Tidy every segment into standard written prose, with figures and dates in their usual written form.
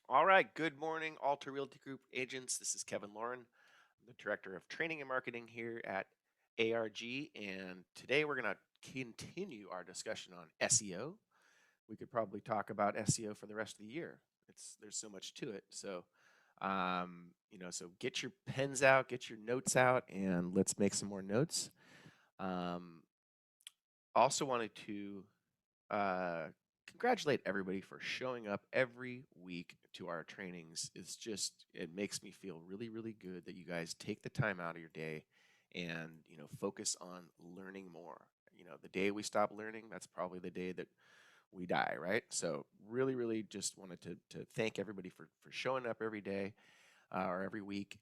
All right. Good morning, Alta Realty Group agents. This is Kevin Lauren. I'm the Director of Training and Marketing here at ARG. And today we're going to continue our discussion on SEO. We could probably talk about SEO for the rest of the year. There's so much to it. So get your pens out, get your notes out, and let's make some more notes. Um, Also wanted to uh, congratulate everybody for showing up every week to our trainings. It makes me feel really, really good that you guys take the time out of your day and, focus on learning more. The day we stop learning, that's probably the day that we die, right? So really, really just wanted to thank everybody for showing up every day or every week.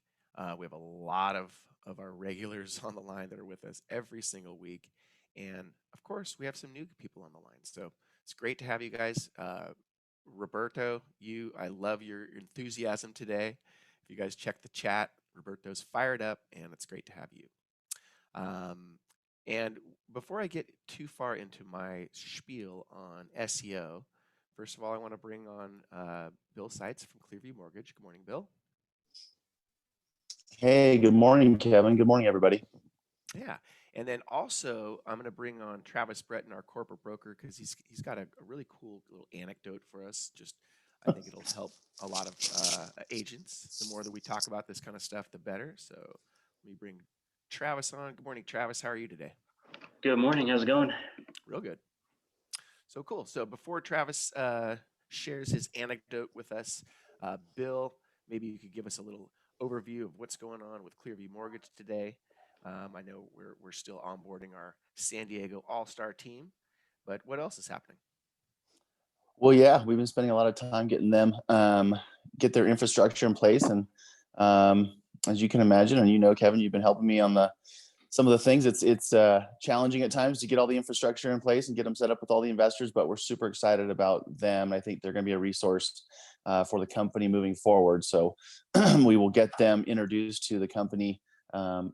We have a lot of our regulars on the line that are with us every single week. And of course, we have some new people on the line. So it's great to have you guys. Roberto, I love your enthusiasm today. If you guys check the chat, Roberto's fired up, and it's great to have you. And before I get too far into my spiel on SEO, first of all, I want to bring on Bill Seitz from Clearview Mortgage. Good morning, Bill. Hey, good morning, Kevin. Good morning, everybody. Yeah. And then also, I'm going to bring on Travis Breton, our corporate broker, because he's got a really cool little anecdote for us. I think it'll help a lot of agents. The more that we talk about this kind of stuff, the better. So let me bring Travis on. Good morning, Travis. How are you today? Good morning. How's it going? Real good. So cool. So before Travis shares his anecdote with us, Bill, maybe you could give us a little overview of what's going on with Clearview Mortgage today. I know we're still onboarding our San Diego All-Star team, but what else is happening? Well, yeah, we've been spending a lot of time getting them get their infrastructure in place, and as you can imagine, and Kevin, you've been helping me on some of the things. It's challenging at times to get all the infrastructure in place and get them set up with all the investors, but we're super excited about them. I think they're going to be a resource for the company moving forward. So we will get them introduced to the company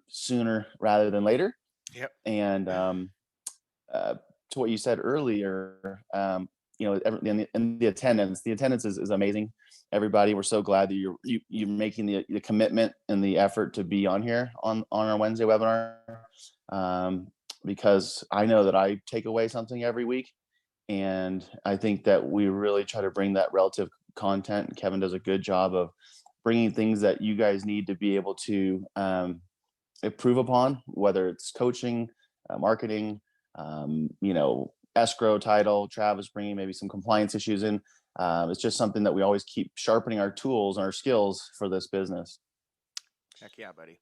sooner rather than later. Yep. And to what you said earlier, in the attendance is amazing. Everybody, we're so glad that you're making the commitment and the effort to be on here on our Wednesday webinar, because I know that I take away something every week, and I think that we really try to bring that relative content. Kevin does a good job of bringing things that you guys need to be able to improve upon, whether it's coaching, marketing, escrow, title. Travis bringing maybe some compliance issues in. It's just something that we always keep sharpening our tools and our skills for this business. Heck yeah, buddy.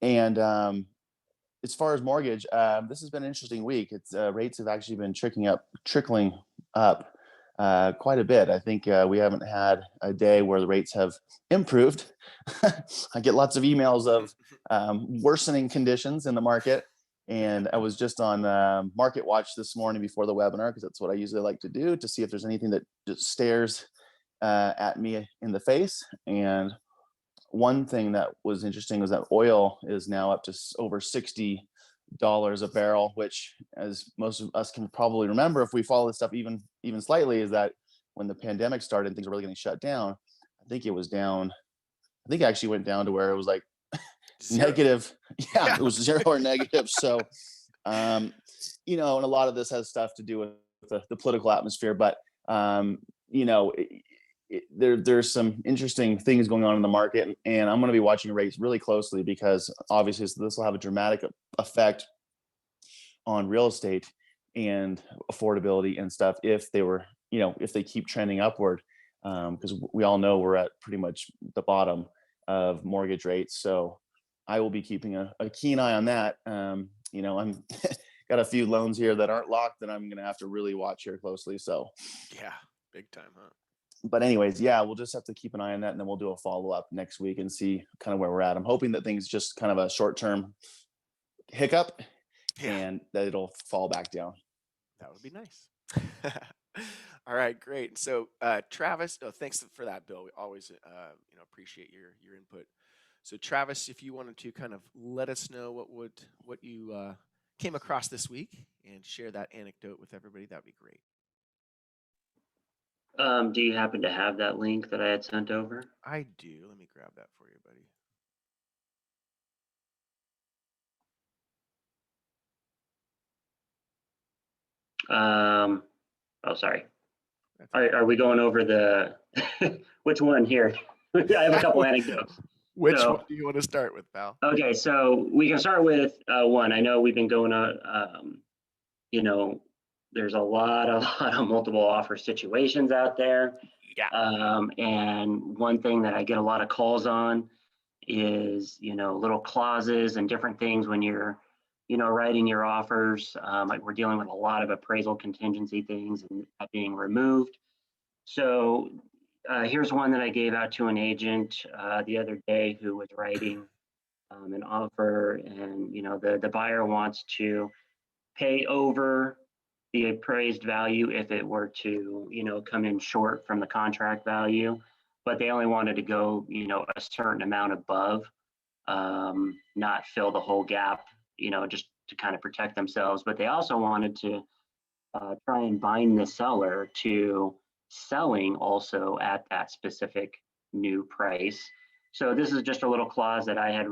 And as far as mortgage, this has been an interesting week. It's rates have actually been trickling up quite a bit. I think we haven't had a day where the rates have improved. I get lots of emails of worsening conditions in the market. And I was just on Market Watch this morning before the webinar, because that's what I usually like to do, to see if there's anything that just stares at me in the face. And one thing that was interesting was that oil is now up to over $60 a barrel, which, as most of us can probably remember, if we follow this stuff even slightly, is that when the pandemic started and things were really getting shut down, I think it actually went down to where it was like negative. Yeah, it was zero or negative. So, and a lot of this has stuff to do with the political atmosphere, but there's some interesting things going on in the market, and I'm going to be watching rates really closely, because obviously this will have a dramatic effect on real estate and affordability and stuff if they keep trending upward, because we all know we're at pretty much the bottom of mortgage rates. So I will be keeping a keen eye on that. I'm got a few loans here that aren't locked that I'm going to have to really watch here closely. So yeah, big time, huh? But anyways, yeah, we'll just have to keep an eye on that, and then we'll do a follow-up next week and see kind of where we're at. I'm hoping that things just kind of a short-term hiccup, and that it'll fall back down. That would be nice. All right, great. So Travis, thanks for that, Bill. We always appreciate your input. So Travis, if you wanted to kind of let us know what you came across this week and share that anecdote with everybody, that'd be great. Do you happen to have that link that I had sent over? I do. Let me grab that for you, buddy. Oh, sorry. That's Are we going over the which one here? I have a couple anecdotes. Which one So, do you want to start with, pal? okay, so we can start with one. I know we've been going on, you know, there's a lot, a lot of multiple offer situations out there. Yeah. And one thing that I get a lot of calls on is, little clauses and different things when you're, writing your offers. Like we're dealing with a lot of appraisal contingency things and that being removed. So here's one that I gave out to an agent the other day who was writing an offer, and the buyer wants to pay over the appraised value if it were to come in short from the contract value, but they only wanted to go a certain amount above, not fill the whole gap, just to kind of protect themselves. But they also wanted to try and bind the seller to selling also at that specific new price. So this is just a little clause that I had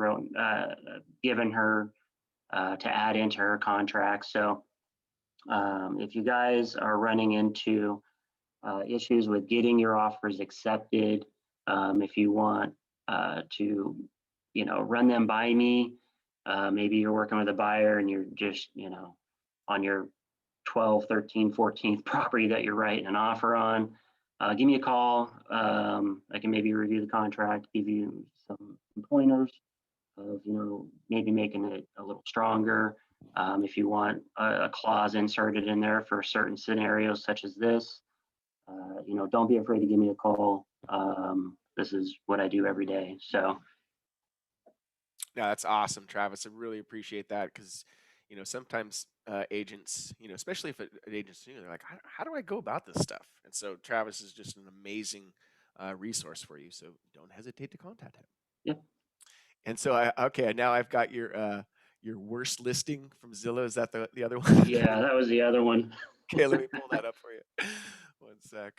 given her to add into her contract. So if you guys are running into issues with getting your offers accepted, if you want to, run them by me, maybe you're working with a buyer and you're just, on your 12th, 13th, 14th property that you're writing an offer on, give me a call. I can maybe review the contract, give you some pointers of, maybe making it a little stronger. If you want a clause inserted in there for certain scenarios such as this, don't be afraid to give me a call. This is what I do every day. So, No, that's awesome, Travis. I really appreciate that because, sometimes agents, especially if an agent's new, they're like, how do I go about this stuff? And so Travis is just an amazing resource for you. So don't hesitate to contact him. yep. And so okay, now I've got your worst listing from Zillow. Is that the other one? Yeah, that was the other one. Okay, let me pull that up for you. One sec.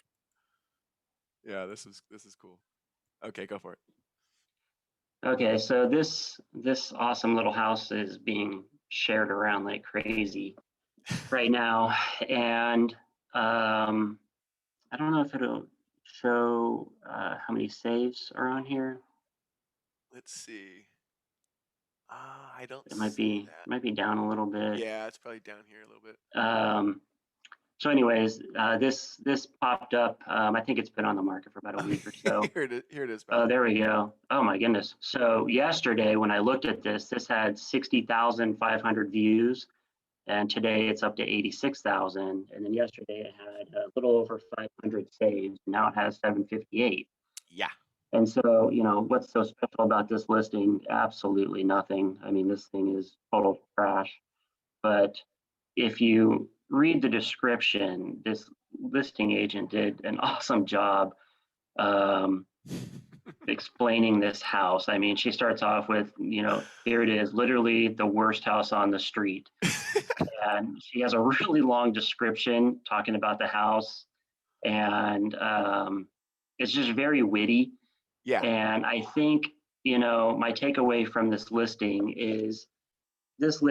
Yeah, this is cool. Okay, go for it. Okay, so this awesome little house is being shared around like crazy right now, and I don't know if it'll show how many saves are on here. Let's see. I don't It might see be that. down a little bit. Yeah, it's probably down here a little bit. So anyways, this popped up. I think it's been on the market for about a week or so. Here it is, Oh, pal. there we go. Oh my goodness. So yesterday when I looked at this had 60,500 views, and today it's up to 86,000. And then yesterday it had a little over 500 saves. Now it has 758. Yeah. And so, what's so special about this listing? Absolutely nothing. I mean, this thing is total trash. But if you read the description, this listing agent did an awesome job explaining this house. I mean, she starts off with, here it is, literally the worst house on the street. And she has a really long description talking about the house. And it's just very witty. Yeah. And I think, my takeaway from this listing is this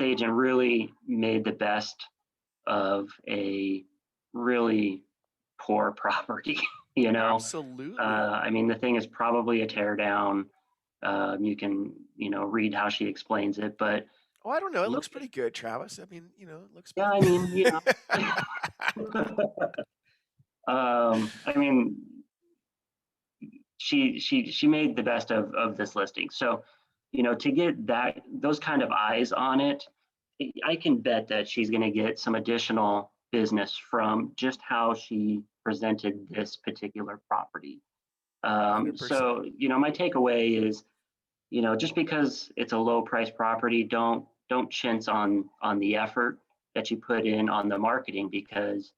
agent really made the best of a really poor property. Absolutely. I mean, the thing is probably a tear down. You can, read how she explains it, but Oh, I don't know. It looks pretty good, Travis. I mean, it looks. yeah, I mean, I mean, she made the best of this listing. So, to get those kind of eyes on it, I can bet that she's going to get some additional business from just how she presented this particular property. 100%. So, my takeaway is, just because it's a low price property, don't chintz on the effort that you put in on the marketing, because,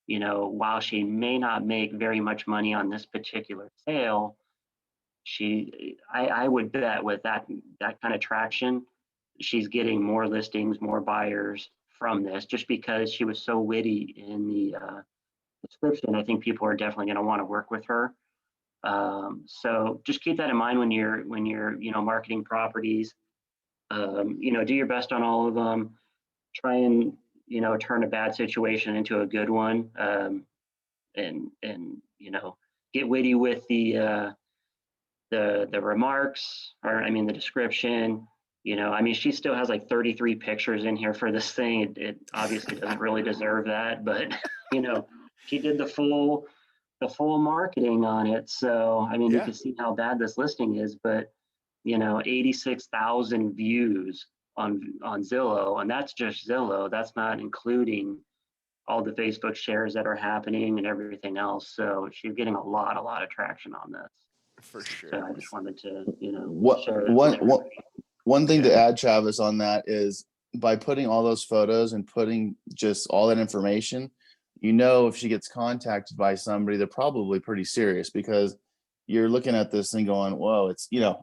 while she may not make very much money on this particular sale, I would bet with that kind of traction, she's getting more listings, more buyers from this, just because she was so witty in description, I think people are definitely going to want to work with her. So just keep that in mind when you're marketing properties. Do your best on all of them. Try and turn a bad situation into a good one, and get witty with the remarks, or I mean the description. She still has like 33 pictures in here for this thing. It obviously doesn't really deserve that, but she did the full marketing on it. So you Yeah, can see how bad this listing is, but 86,000 views on Zillow, and that's just Zillow. That's not including all the Facebook shares that are happening and everything else. So she's getting a lot of traction on this. for So sure. I just wanted to, What share that with one everybody. one thing to Yeah. add, Travis, on that is by putting all those photos and putting just all that information, if she gets contacted by somebody, they're probably pretty serious, because you're looking at this thing going, whoa, it's Yeah,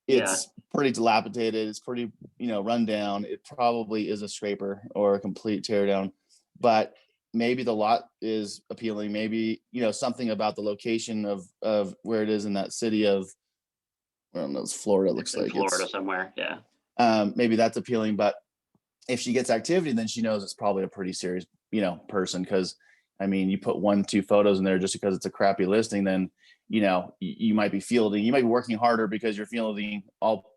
it's pretty dilapidated, it's pretty, run down. It probably is a scraper or a complete teardown, but maybe the lot is appealing. Maybe, something about the location of where it is in that city of, I don't know, it's Florida, it's looks in like Florida it's, somewhere. Yeah. maybe that's appealing. But if she gets activity, then she knows it's probably a pretty serious, person. Because you put 1, 2 photos in there just because it's a crappy listing, then you might be fielding, you might be working harder because you're fielding all,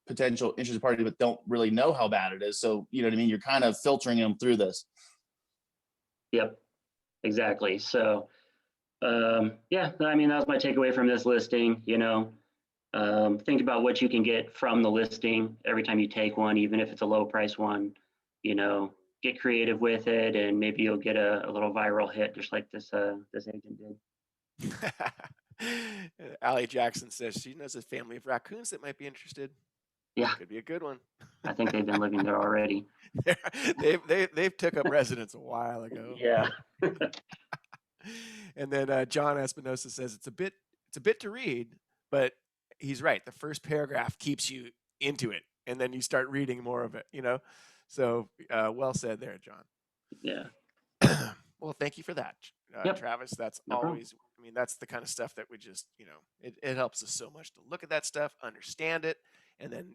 potential interested parties, but don't really know how bad it is. So you know what I mean. You're kind of filtering them through this. Yep. Exactly. So, yeah, that was my takeaway from this listing. Think about what you can get from the listing every time you take one, even if it's a low price one. Get creative with it, and maybe you'll get a little viral hit, just like this agent did. Allie Jackson says she knows a family of raccoons that might be interested. Yeah, Could be a good one. I think they've been living there already. They've took up residence a while ago. Yeah. And then John Espinosa says it's a bit to read, but he's right. The first paragraph keeps you into it, and then you start reading more of it. So well said there, John. Yeah. Well, thank you for that, Yep. Travis. That's No problem. always, that's the kind of stuff that we just, it helps us so much to look at that stuff, understand it, and then,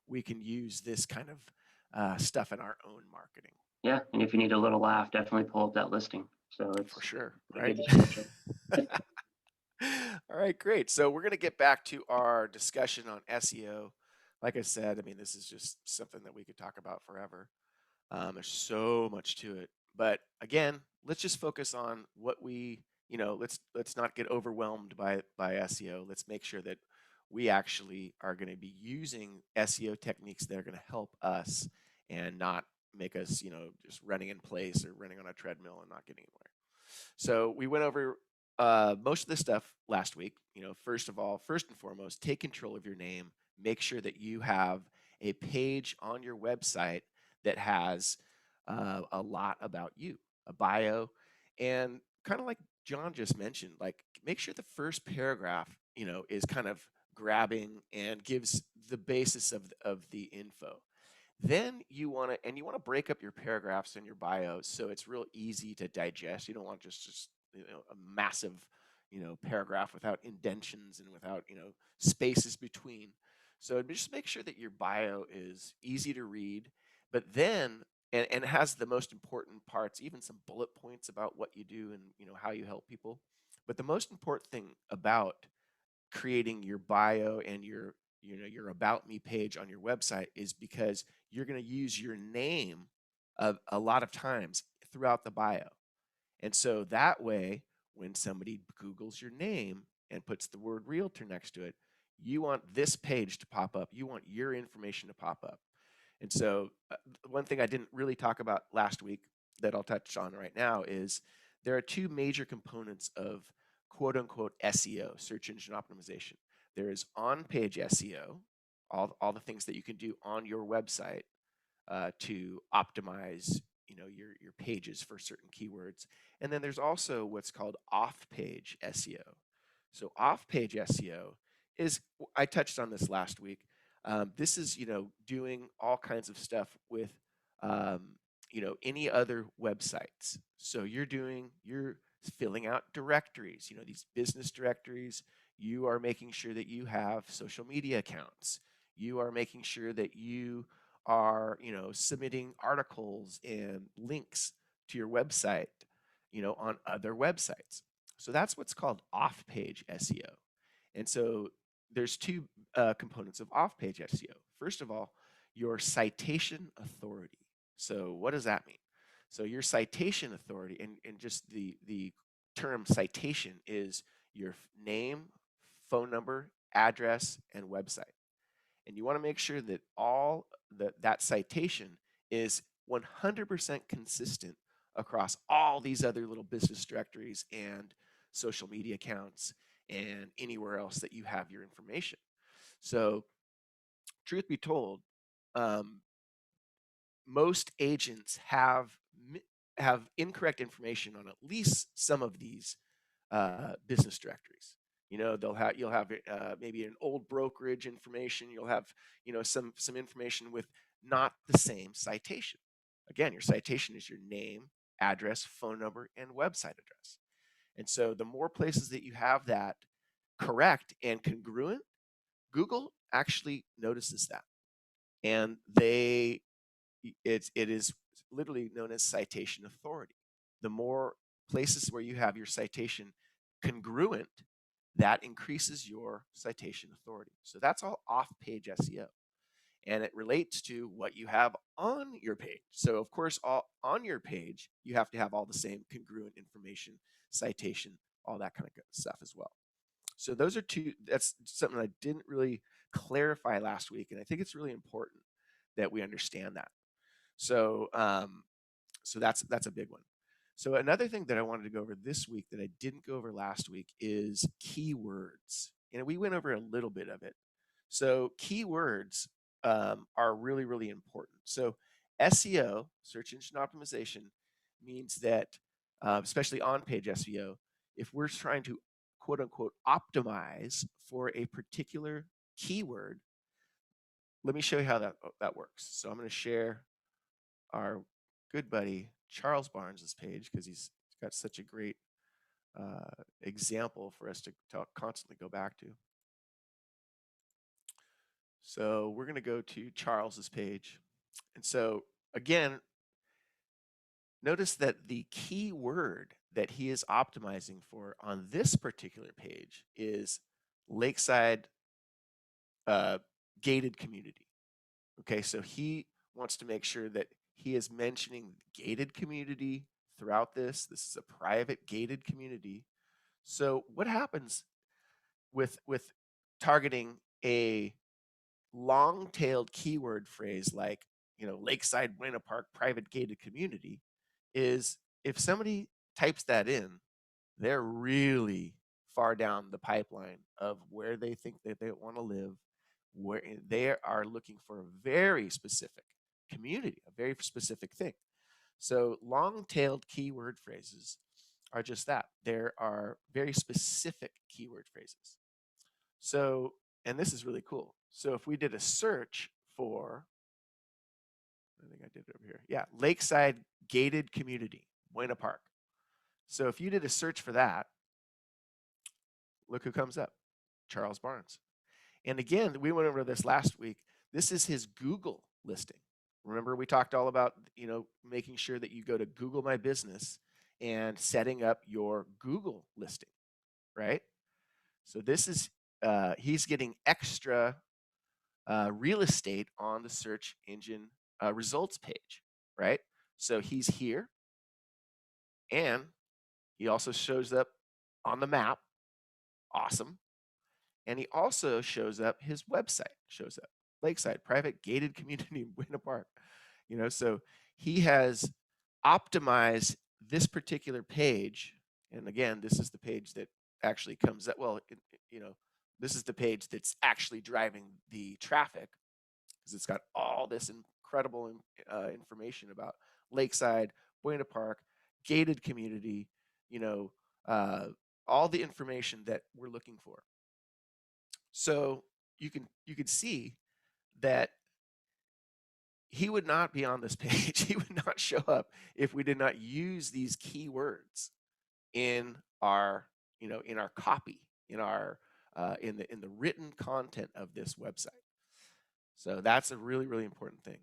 we can use this kind of stuff in our own marketing. Yeah, and if you need a little laugh, definitely pull up that listing. So For it's sure, a right? good description. All right, great. So we're going to get back to our discussion on SEO. Like I said, this is just something that we could talk about forever. There's so much to it, but again, let's just focus on what let's not get overwhelmed by SEO. Let's make sure that we actually are going to be using SEO techniques that are going to help us and not make us, just running in place or running on a treadmill and not getting anywhere. So we went over most of this stuff last week. First and foremost, take control of your name. Make sure that you have a page on your website that has a lot about you, a bio, and kind of like John just mentioned, like make sure the first paragraph, is kind of grabbing and gives the basis of the info. Then you want to break up your paragraphs and your bios so it's real easy to digest. You don't want just a massive paragraph without indentions and without spaces between. So just make sure that your bio is easy to read, but then and has the most important parts, even some bullet points about what you do and how you help people. But the most important thing about creating your bio and your about me page on your website is because you're going to use your name a lot of times throughout the bio. And so that way, when somebody Googles your name and puts the word realtor next to it, you want this page to pop up. You want your information to pop up. And so one thing I didn't really talk about last week that I'll touch on right now is there are two major components of quote unquote SEO, search engine optimization. There is on-page SEO, all the things that you can do on your website to optimize your pages for certain keywords. And then there's also what's called off-page SEO. So off-page SEO is, I touched on this last week. This is doing all kinds of stuff with any other websites. So you're filling out directories, these business directories. You are making sure that you have social media accounts. You are making sure that you are, submitting articles and links to your website, on other websites. So that's what's called off-page SEO. And so there's two components of off-page SEO. First of all, your citation authority. So what does that mean? So your citation authority, and just the term citation is your name, phone number, address, and website. And you want to make sure that that citation is 100% consistent across all these other little business directories and social media accounts and anywhere else that you have your information. So, truth be told, most agents have incorrect information on at least some of these business directories. You'll have maybe an old brokerage information. You'll have some information with not the same citation. Again, your citation is your name, address, phone number, and website address. And so the more places that you have that correct and congruent, Google actually notices that, and it is literally known as citation authority. The more places where you have your citation congruent, that increases your citation authority. So that's all off-page SEO. And it relates to what you have on your page. So of course, on your page, you have to have all the same congruent information, citation, all that kind of good stuff as well. So those are that's something I didn't really clarify last week. And I think it's really important that we understand that. So, so that's a big one. So another thing that I wanted to go over this week that I didn't go over last week is keywords. And we went over a little bit of it. So keywords are really, really important. So SEO, search engine optimization, means that, especially on-page SEO, if we're trying to quote unquote optimize for a particular keyword, let me show you how that works. So I'm going to share our good buddy Charles Barnes's page because he's got such a great example for us to constantly go back to. So we're going to go to Charles's page. And so again, notice that the key word that he is optimizing for on this particular page is lakeside gated community. Okay, so he wants to make sure that he is mentioning gated community throughout this. This is a private gated community. So what happens with targeting a long-tailed keyword phrase like, lakeside Buena Park private gated community is if somebody types that in, they're really far down the pipeline of where they think that they want to live, where they are looking for a very specific community, a very specific thing. So long-tailed keyword phrases are just that. There are very specific keyword phrases. So, and this is really cool. So if we did a search for, I think I did it over here. Yeah, lakeside gated community, Buena Park. So if you did a search for that, look who comes up, Charles Barnes. And again, we went over this last week. This is his Google listing. Remember, we talked all about, making sure that you go to Google My Business and setting up your Google listing, right? So this is, he's getting extra real estate on the search engine results page, right? So he's here, and he also shows up on the map. Awesome. And he also shows up, his website shows up, Lakeside Private Gated Community in Buena Park. So he has optimized this particular page. And again, this is the page that actually comes up. Well, this is the page that's actually driving the traffic because it's got all this incredible information about Lakeside, Buena Park, gated community, all the information that we're looking for. So you can see that he would not be on this page. He would not show up if we did not use these keywords in our, in our copy, in our in the written content of this website. So that's a really, really important thing.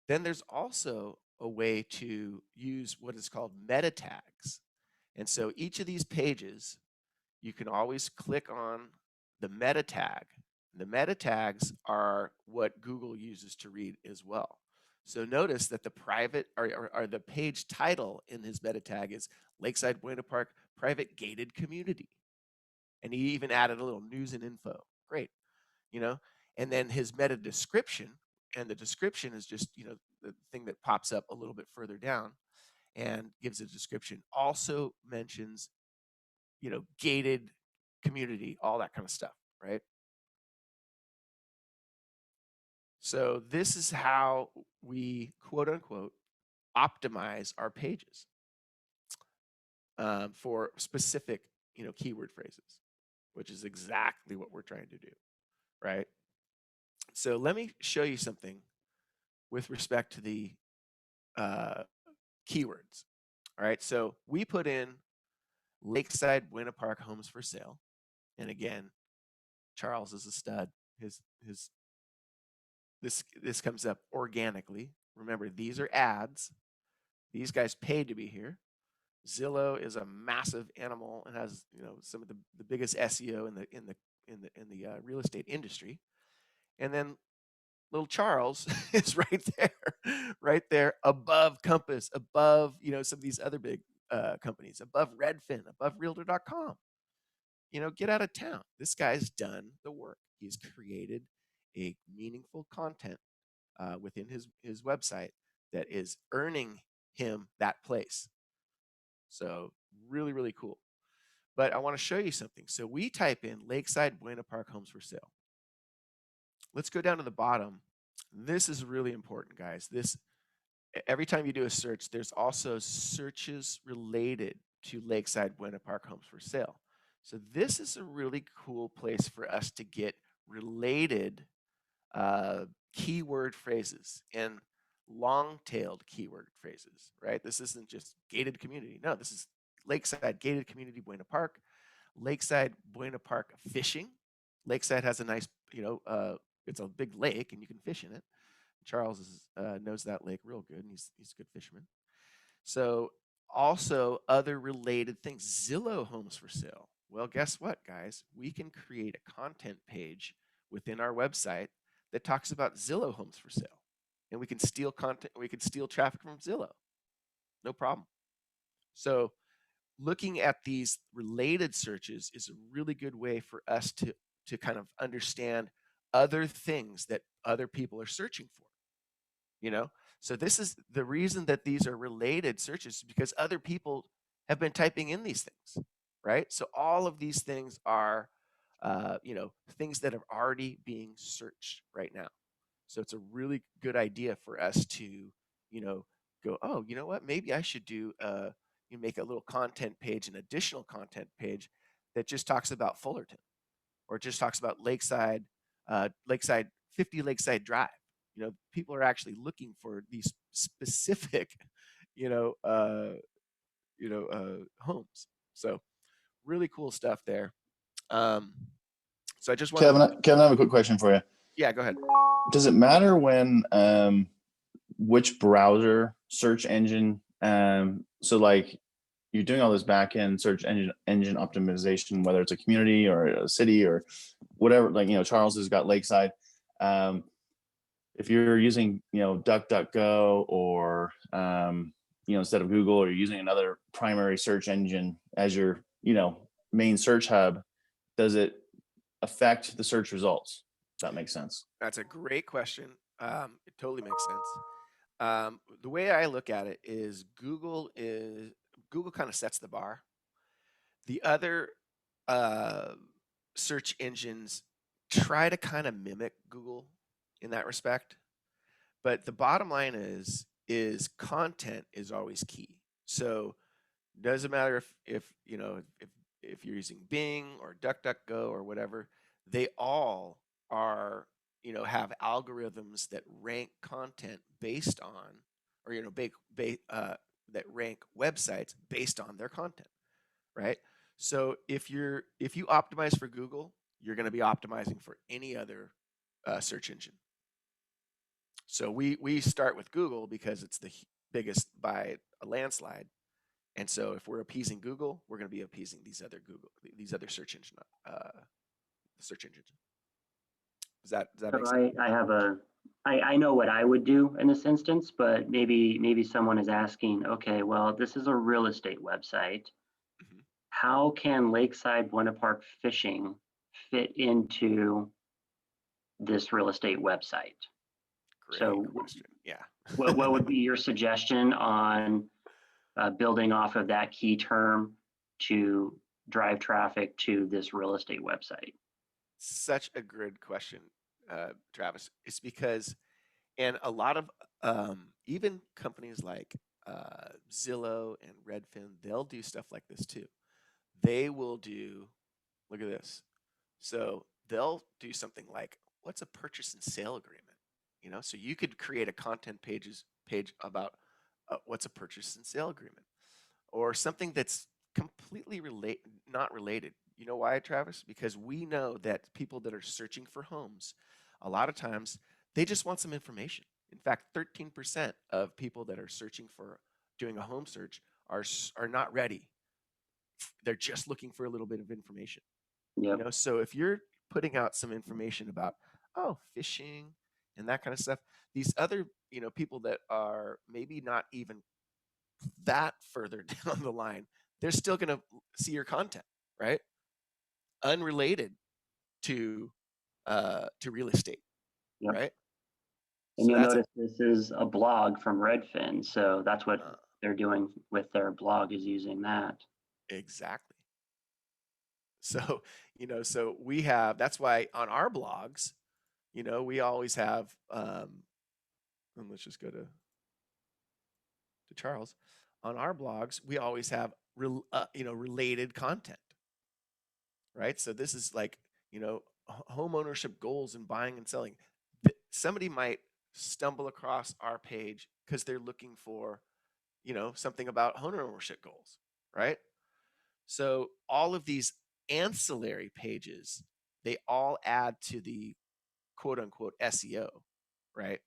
Then there's also a way to use what is called meta tags. And so each of these pages, you can always click on the meta tag. The meta tags are what Google uses to read as well. So notice that the private or the page title in his meta tag is Lakeside Buena Park Private Gated Community. And he even added a little news and info. Great. And then his meta description, and the description is just, the thing that pops up a little bit further down and gives a description, also mentions, gated community, all that kind of stuff, right? So this is how we, quote unquote, optimize our pages for specific, keyword phrases, which is exactly what we're trying to do, right? So let me show you something with respect to the keywords. All right, so we put in Lakeside Buena Park homes for sale, and again, Charles is a stud. This comes up organically. Remember, these are ads. These guys paid to be here. Zillow is a massive animal and has, some of the biggest SEO in the real estate industry. And then little Charles is right there above Compass, above, some of these other big companies, above Redfin, above Realtor.com. Get out of town. This guy's done the work. He's created a meaningful content within his website that is earning him that place. So really, really cool. But I want to show you something. So we type in Lakeside Buena Park homes for sale. Let's go down to the bottom. This is really important, guys. Every time you do a search, there's also searches related to Lakeside Buena Park homes for sale. So this is a really cool place for us to get related keyword phrases and long-tailed keyword phrases, right? This isn't just gated community. No, this is Lakeside Gated Community Buena Park, Lakeside Buena Park fishing. Lakeside has a nice, it's a big lake and you can fish in it. Charles knows that lake real good, and he's a good fisherman. So also other related things, Zillow homes for sale. Well, guess what, guys? We can create a content page within our website that talks about Zillow homes for sale, and we can steal content. We can steal traffic from Zillow, no problem. So looking at these related searches is a really good way for us to kind of understand other things that other people are searching for. So this is the reason that these are related searches, because other people have been typing in these things, right? So all of these things are things that are already being searched right now. So it's a really good idea for us to go, oh, you know what, maybe I should do you make a little content page, an additional content page that just talks about Fullerton, or just talks about Lakeside 50 Lakeside Drive. People are actually looking for these specific, homes. So really cool stuff there. So I just want Kevin, I have a quick question for you. Yeah, go ahead. Does it matter when which browser search engine? So like you're doing all this back end search engine optimization, whether it's a community or a city or whatever. Like Charles has got Lakeside. If you're using DuckDuckGo or instead of Google, or you're using another primary search engine as your main search hub, does it affect the search results? If that makes sense. That's a great question. It totally makes sense. The way I look at it is Google kind of sets the bar. The other search engines try to kind of mimic Google in that respect, but the bottom line is content is always key. So it doesn't matter if you're using Bing or DuckDuckGo or whatever, they all are have algorithms that rank content based on, or that rank websites based on their content, right? So if you optimize for Google, you're going to be optimizing for any other search engine. So we start with Google because it's the biggest by a landslide. And so if we're appeasing Google, we're going to be appeasing these other search engines. Does that So make sense? I know what I would do in this instance, but maybe someone is asking, okay, well, this is a real estate website. Mhm. How can Lakeside Buena Park Fishing fit into this real estate website? Great So question. Yeah. what would be your suggestion on building off of that key term to drive traffic to this real estate website? Such a good question, Travis. It's because, and a lot of even companies like Zillow and Redfin, they'll do stuff like this too. They will do, look at this. So they'll do something like, what's a purchase and sale agreement? So you could create a content page about what's a purchase and sale agreement, or something that's completely not related. You know why, Travis? Because we know that people that are searching for homes, a lot of times they just want some information. In fact, 13% of people that are searching for doing a home search are not ready. They're just looking for a little bit of information. Yep. So if you're putting out some information about fishing and that kind of stuff, these other people that are maybe not even that further down the line, they're still going to see your content, right? Unrelated to real estate, Yep. right? And So you'll that's notice this is a blog from Redfin. So that's what uh, they're doing with their blog, is using that. exactly. So so we have, that's why on our blogs, we always have and let's just go to Charles. On our blogs, we always have related content, right? So this is like, home ownership goals and buying and selling. Somebody might stumble across our page because they're looking for, something about home ownership goals, right? So all of these ancillary pages, they all add to the quote unquote SEO, right?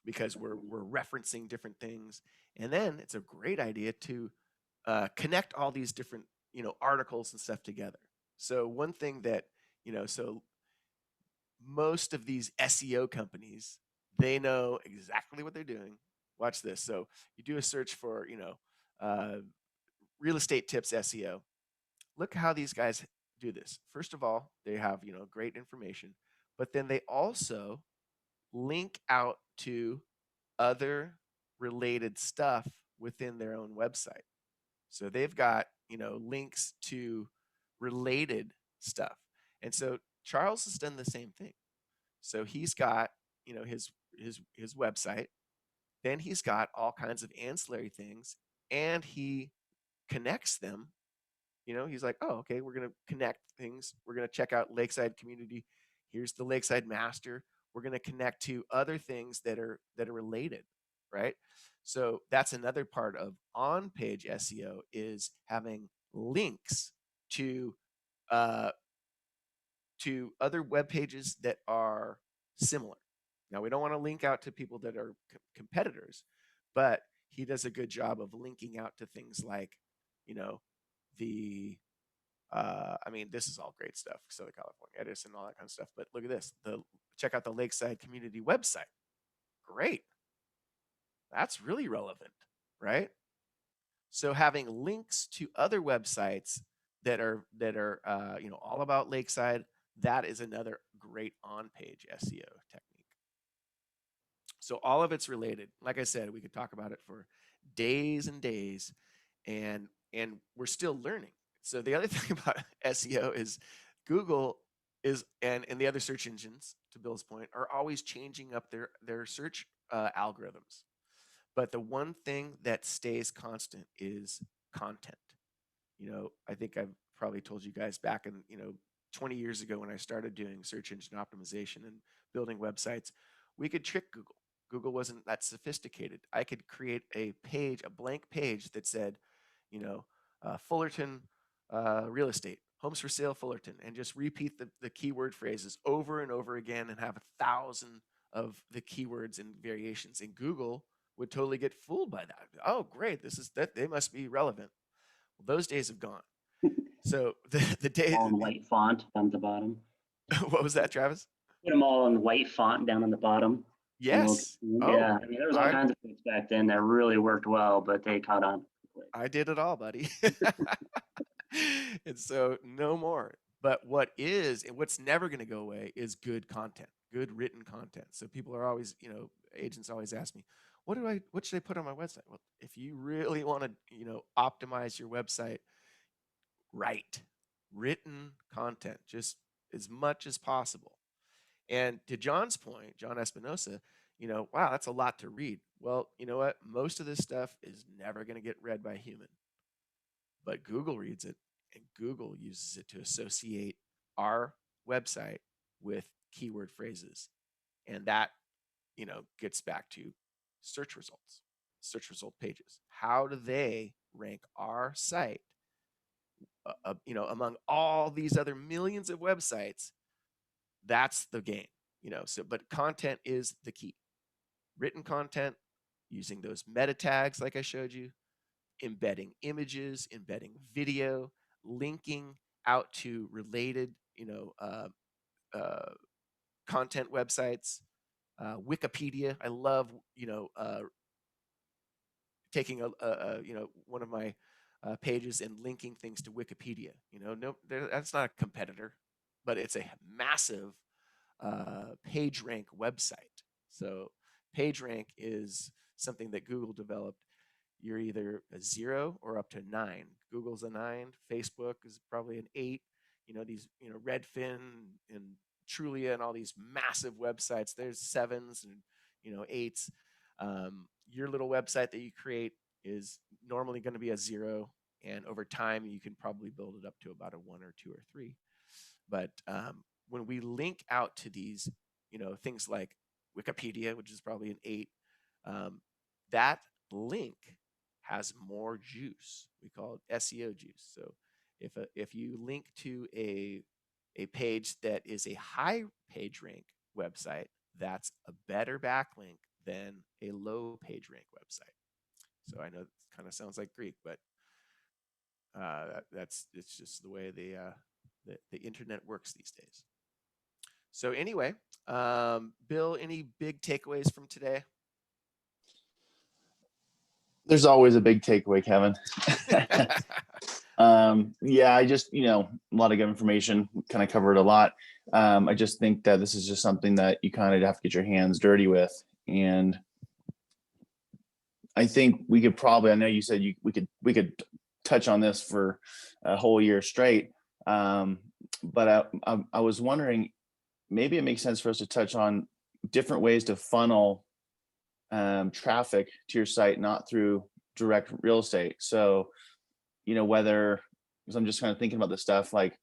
Because we're referencing different things. And then it's a great idea to connect all these different articles and stuff together. So one thing that so most of these SEO companies, they know exactly what they're doing. Watch this. So you do a search for uh, real estate tips SEO. Look how these guys do this. First of all, they have great information, but then they also link out to other related stuff within their own website. So they've got, links to related stuff. And so Charles has done the same thing. So he's got, his website, then he's got all kinds of ancillary things, and he connects them. He's like, oh, okay, we're going to connect things. We're going to check out Lakeside Community. Here's the Lakeside Master. We're going to connect to other things that are related, right? So that's another part of on-page SEO, is having links to uh, other web pages that are similar. Now, we don't want to link out to people that are competitors, but he does a good job of linking out to things like, the I mean, this is all great stuff, Southern California Edison, all that kind of stuff. But look at this. Check out the Lakeside Community website. Great. That's really relevant, right? So having links to other websites that are all about Lakeside, that is another great on-page SEO technique. So all of it's related. Like I said, we could talk about it for days and days, and we're still learning. So the other thing about SEO is Google is and the other search engines, to Bill's point, are always changing up their search algorithms. But the one thing that stays constant is content. I think I've probably told you guys back in 20 years ago when I started doing search engine optimization and building websites, we could trick Google. Google wasn't that sophisticated. I could create a page, a blank page that said, you know, Fullerton real estate, homes for sale Fullerton, and just repeat the keyword phrases over and over again and have 1,000 of the keywords and variations. And Google would totally get fooled by that. Oh, great. They must be relevant. Well, those days have gone. So the day, All in white font down at the bottom. what was that, Travis? Put them all in white font down on the bottom. Yes. Yeah, I mean, there was all kinds of things back then that really worked well, but they caught on quick. I did it all, buddy. And so no more. But what's never going to go away is good content, good written content. So people are always, agents always ask me, what should I put on my website? Well, if you really want to, optimize your website, write written content just as much as possible. And to John's point, John Espinosa, wow, that's a lot to read. Well, you know what? Most of this stuff is never going to get read by a human, but Google reads it, and Google uses it to associate our website with keyword phrases. And that, gets back to search results, search result pages. How do they rank our site, among all these other millions of websites? That's the game, but content is the key. Written content, using those meta tags like I showed you, embedding images, embedding video, linking out to related, content websites, Wikipedia. I love, taking one of my pages and linking things to Wikipedia. That's not a competitor, but it's a massive PageRank website. So PageRank is something that Google developed. You're either a 0 or up to 9. Google's a 9. Facebook is probably an 8. These, Redfin and Trulia and all these massive websites. There's 7s and 8s. Your little website that you create is normally going to be a 0, and over time you can probably build it up to about a 1 or 2 or 3. But when we link out to these, things like Wikipedia, which is probably an 8, that link has more juice. We call it SEO juice. So if you link to a page that is a high page rank website, that's a better backlink than a low page rank website. So I know it kind of sounds like Greek, but it's just the way the internet works these days. So anyway, Bill, any big takeaways from today? There's always a big takeaway, Kevin. Yeah, I just, a lot of good information, kind of covered a lot. I just think that this is just something that you kind of have to get your hands dirty with. And I think we could probably, I know you said we could touch on this for a whole year straight. But I was wondering, maybe it makes sense for us to touch on different ways to funnel traffic to your site, not through direct real estate. So, whether, because I'm just kind of thinking about this stuff, like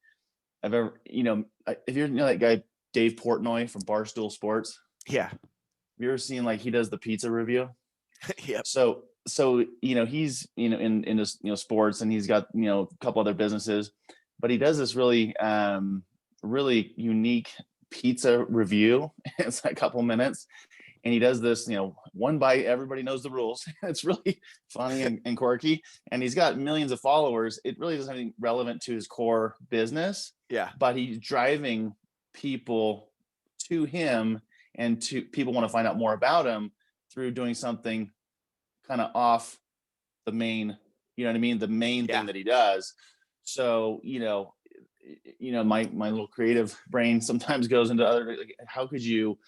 I've ever, if you're that guy, Dave Portnoy from Barstool Sports. Yeah. Have you ever seen, like, he does the pizza review? Yep. So, he's, in sports, and he's got, a couple other businesses, but he does this really, really unique pizza review. It's a couple minutes. And he does this, one bite, everybody knows the rules. It's really funny and quirky. And he's got millions of followers. It really doesn't have anything relevant to his core business. Yeah. But he's driving people to him, and to people want to find out more about him through doing something kind of off the main, the main thing that he does. So, my little creative brain sometimes goes into other, like, how could you,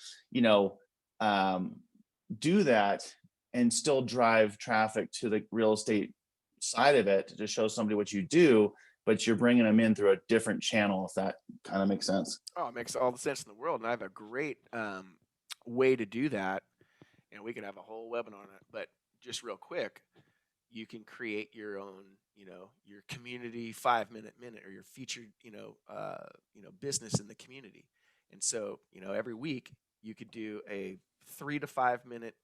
do that and still drive traffic to the real estate side of it, to show somebody what you do, but you're bringing them in through a different channel, if that kind of makes sense. Oh, it makes all the sense in the world. And I have a great way to do that. And we could have a whole webinar on it, but just real quick, you can create your own your community 5-minute or your featured, business in the community. And so, every week you could do a 3 to 5 minute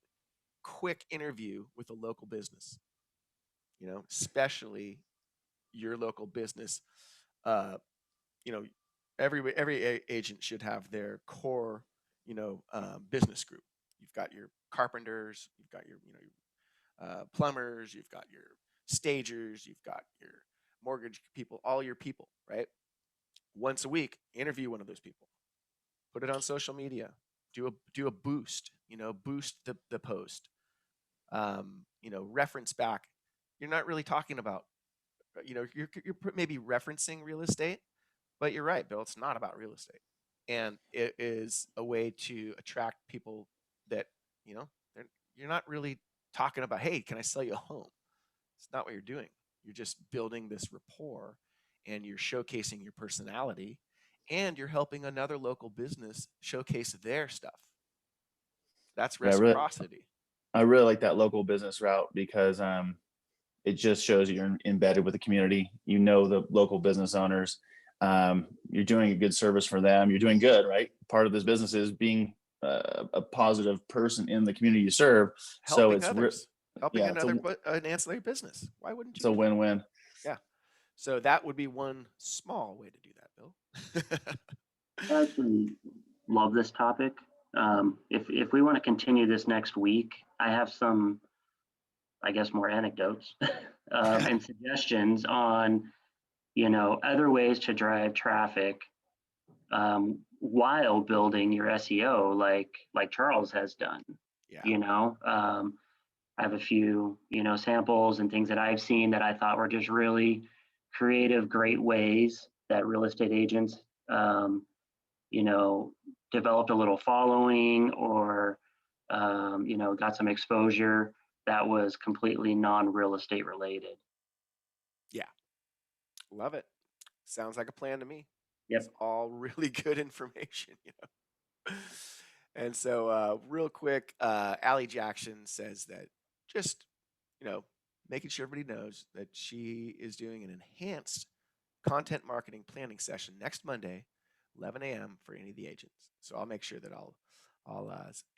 quick interview with a local business, especially your local business. Uh, you know, every agent should have their core, business group. You've got your carpenters, you've got your, plumbers, you've got your stagers, you've got your mortgage people, all your people, right? Once a week, interview one of those people, put it on social media, do a boost, boost the post, reference back. You're not really talking about, you're maybe referencing real estate, but you're right, Bill. It's not about real estate, and it is a way to attract people that you're not really talking about. Hey, can I sell you a home? It's not what you're doing. You're just building this rapport, and you're showcasing your personality, and you're helping another local business showcase their stuff. That's Yeah, reciprocity. I really like that local business route because it just shows that you're embedded with the community. The local business owners. You're doing a good service for them. You're doing good, right? Part of this business is being a positive person in the community you serve. So Helping others, helping yeah, an ancillary business. Why wouldn't you it's a do that? win-win. Yeah. So that would be one small way to do that, Bill. I actually love this topic. If we want to continue this next week, I have some, I guess, more anecdotes and suggestions on, other ways to drive traffic while building your SEO, like Charles has done. Yeah. I have a few, samples and things that I've seen that I thought were just really creative, great ways that real estate agents, developed a little following or, got some exposure that was completely non-real estate related. Yeah. Love it. Sounds like a plan to me. Yep. It's all really good information, And so, real quick, Allie Jackson says that just, making sure everybody knows that she is doing an enhanced content marketing planning session next Monday, 11 a.m. for any of the agents. So I'll make sure that I'll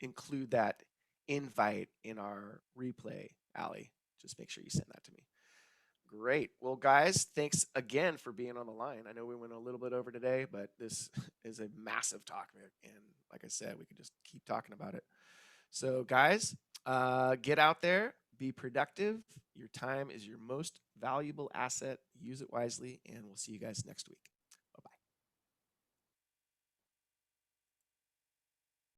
include that invite in our replay, Allie. Just make sure you send that to me. Great. Well, guys, thanks again for being on the line. I know we went a little bit over today, but this is a massive topic. And like I said, we could just keep talking about it. So, guys, get out there, be productive. Your time is your most valuable asset. Use it wisely, and we'll see you guys next week.